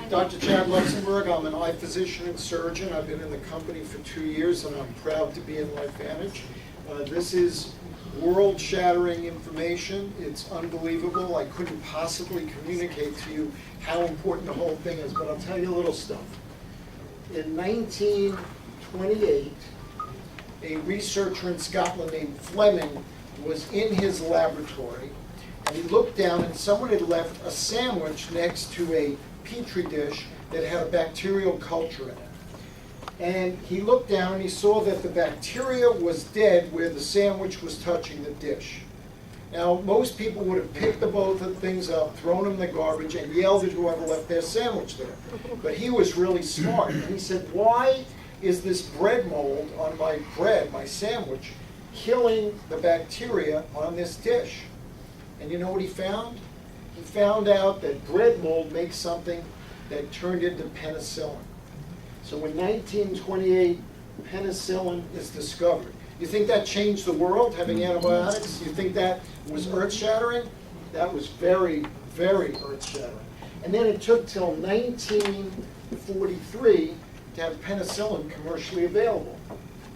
Dr. Chad Luxemburg. I'm an eye physician and surgeon. I've been in the company for 2 years, and I'm proud to be in LifeVantage. This is world-shattering information. It's unbelievable. I couldn't possibly communicate to you how important the whole thing is, but I'll tell you a little stuff. In 1928, a researcher in Scotland named Fleming was in his laboratory, and he looked down and someone had left a sandwich next to a petri dish that had a bacterial culture in it. And he looked down and he saw that the bacteria was dead where the sandwich was touching the dish. Now, most people would have picked the both of the things up, thrown them in the garbage, and yelled at whoever left their sandwich there. But he was really smart, and he said, why is this bread mold on my bread, my sandwich, killing the bacteria on this dish? And you know what he found? He found out that bread mold makes something that turned into penicillin. So in 1928, penicillin is discovered. You think that changed the world, having antibiotics? You think that was earth-shattering? That was very, very earth-shattering. And then it took till 1943 to have penicillin commercially available.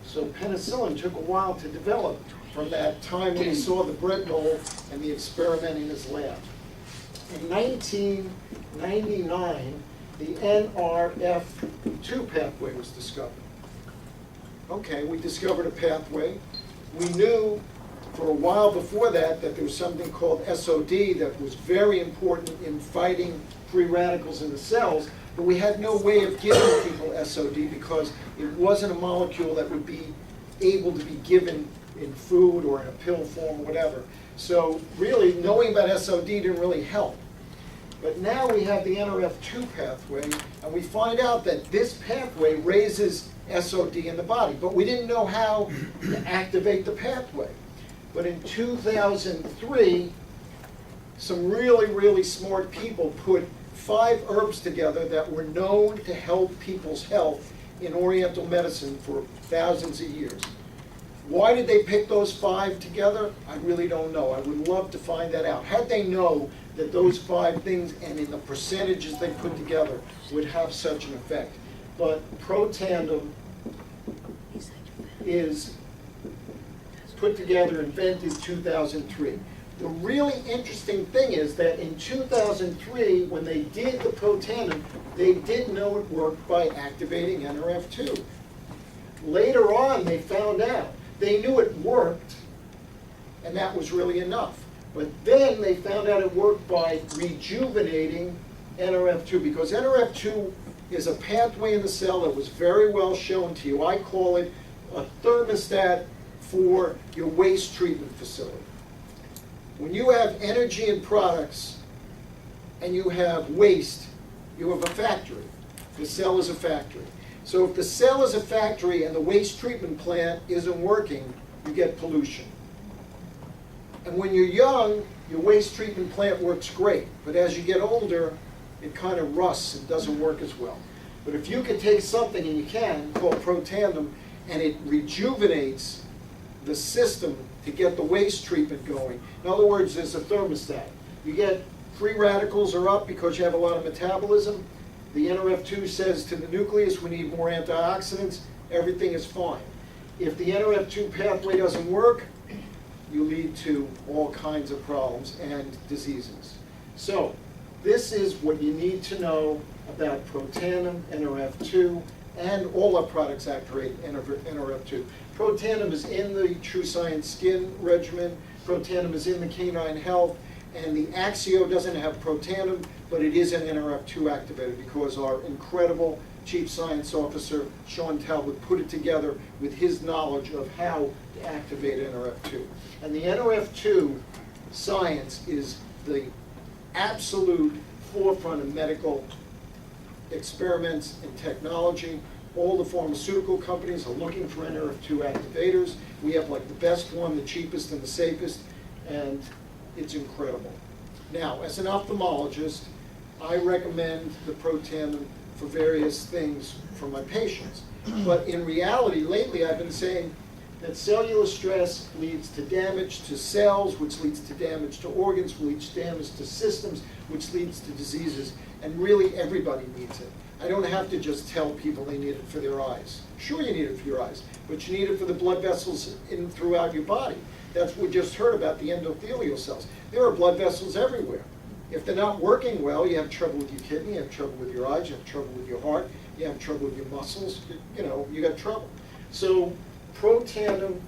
So penicillin took a while to develop from that time when he saw the bread mold and the experiment in his lab. In 1999, the NRF2 pathway was discovered. Okay, we discovered a pathway. We knew for a while before that that there was something called SOD that was very important in fighting free radicals in the cells, but we had no way of giving people SOD because it wasn't a molecule that would be able to be given in food or in a pill form or whatever. So really, knowing about SOD didn't really help. But now we have the NRF2 pathway, and we find out that this pathway raises SOD in the body, but we didn't know how to activate the pathway. But in 2003, some really, really smart people put 5 herbs together that were known to help people's health in Oriental medicine for thousands of years. Why did they pick those 5 together? I really don't know. I would love to find that out. How'd they know that those 5 things and in the percentages they put together would have such an effect? But Protandim is put together, invented 2003. The really interesting thing is that in 2003, when they did the Protandim, they didn't know it worked by activating NRF2. Later on, they found out. They knew it worked, and that was really enough. But then they found out it worked by rejuvenating NRF2, because NRF2 is a pathway in the cell that was very well shown to you. I call it a thermostat for your waste treatment facility. When you have energy and products and you have waste, you have a factory. The cell is a factory. So if the cell is a factory and the waste treatment plant isn't working, you get pollution. And when you're young, your waste treatment plant works great. But as you get older, it kind of rusts and doesn't work as well. But if you can take something, and you can, called Protandim, and it rejuvenates the system to get the waste treatment going. In other words, there's a thermostat. You get free radicals are up because you have a lot of metabolism. The NRF2 says to the nucleus, we need more antioxidants. Everything is fine. If the NRF2 pathway doesn't work, you lead to all kinds of problems and diseases. So this is what you need to know about Protandim, NRF2, and all our products activate NRF2. Protandim is in the True Science Skin regimen. Protandim is in the Canine Health. And the Axio doesn't have Protandim, but it is an NRF2 activator because our incredible Chief Science Officer, Sean Talbot, put it together with his knowledge of how to activate NRF2. And the NRF2 science is the absolute forefront of medical experiments and technology. All the pharmaceutical companies are looking for NRF2 activators. We have like the best one, the cheapest and the safest, and it's incredible. Now, as an ophthalmologist, I recommend the Protandim for various things for my patients. But in reality, lately I've been saying that cellular stress leads to damage to cells, which leads to damage to organs, which leads to damage to systems, which leads to diseases. and really everybody needs it. I don't have to just tell people they need it for their eyes. Sure, you need it for your eyes, but you need it for the blood vessels in throughout your body. That's what we just heard about, the endothelial cells. There are blood vessels everywhere. If they're not working well, you have trouble with your kidney, you have trouble with your eyes, you have trouble with your heart, you have trouble with your muscles, you got trouble. So Protandim,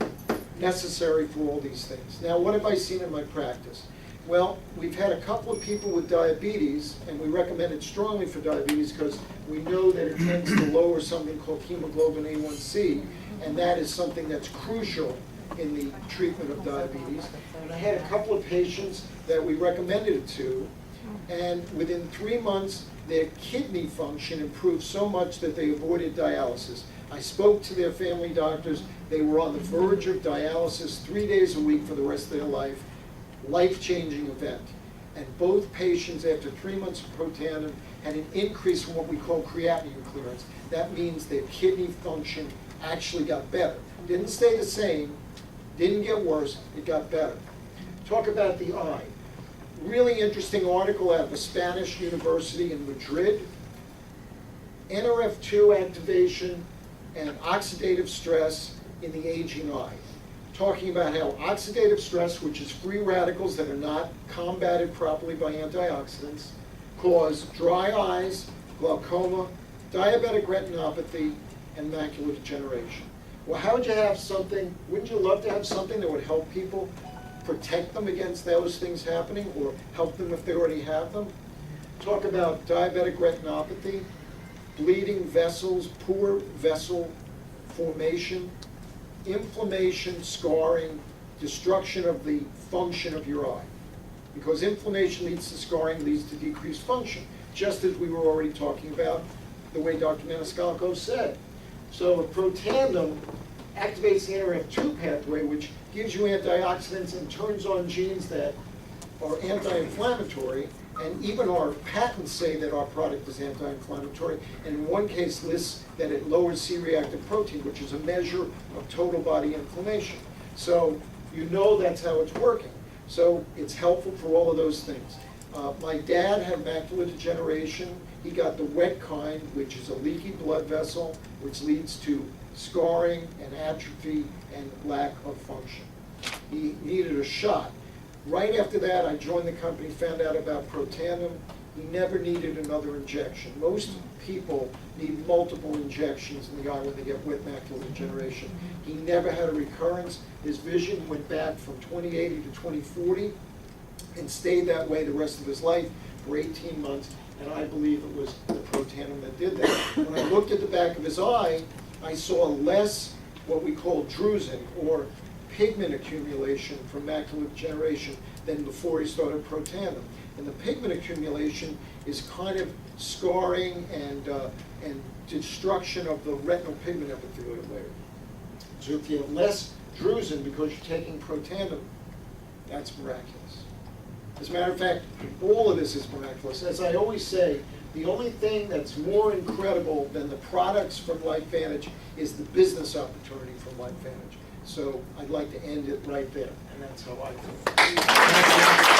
necessary for all these things. Now, what have I seen in my practice? Well, we've had a couple of people with diabetes, and we recommend it strongly for diabetes because we know that it tends to lower something called hemoglobin A1C, and that is something that's crucial in the treatment of diabetes. And I had a couple of patients that we recommended it to, and within 3 months, their kidney function improved so much that they avoided dialysis. I spoke to their family doctors. They were on the verge of dialysis 3 days a week for the rest of their life. Life-changing event. And both patients, after 3 months of Protandim, had an increase in what we call creatinine clearance. That means their kidney function actually got better. Didn't stay the same, didn't get worse, it got better. Talk about the eye. Really interesting article out of a Spanish university in Madrid. NRF2 activation and oxidative stress in the aging eye. Talking about how oxidative stress, which is free radicals that are not combated properly by antioxidants, cause dry eyes, glaucoma, diabetic retinopathy, and macular degeneration. Well, how would you have something, wouldn't you love to have something that would help people, protect them against those things happening, or help them if they already have them? Talk about diabetic retinopathy, bleeding vessels, poor vessel formation, inflammation, scarring, destruction of the function of your eye. Because inflammation leads to scarring, leads to decreased function, just as we were already talking about the way Dr. Maniscalco said. So Protandim activates the NRF2 pathway, which gives you antioxidants and turns on genes that are anti-inflammatory, and even our patents say that our product is anti-inflammatory, and in one case lists that it lowers C-reactive protein, which is a measure of total body inflammation. So you know that's how it's working. So it's helpful for all of those things. My dad had macular degeneration. He got the wet kind, which is a leaky blood vessel, which leads to scarring and atrophy and lack of function. He needed a shot. Right after that, I joined the company, found out about Protandim. He never needed another injection. Most people need multiple injections in the eye when they get wet macular degeneration. He never had a recurrence. His vision went back from 20/80 to 20/40 and stayed that way the rest of his life for 18 months, and I believe it was the Protandim that did that. When I looked at the back of his eye, I saw less what we call drusen, or pigment accumulation from macular degeneration than before he started Protandim. And the pigment accumulation is kind of scarring and destruction of the retinal pigment epithelial layer. So if you have less drusen because you're taking Protandim, that's miraculous. As a matter of fact, all of this is miraculous. As I always say, the only thing that's more incredible than the products from LifeVantage is the business opportunity from LifeVantage. So I'd like to end it right there, and that's how I feel.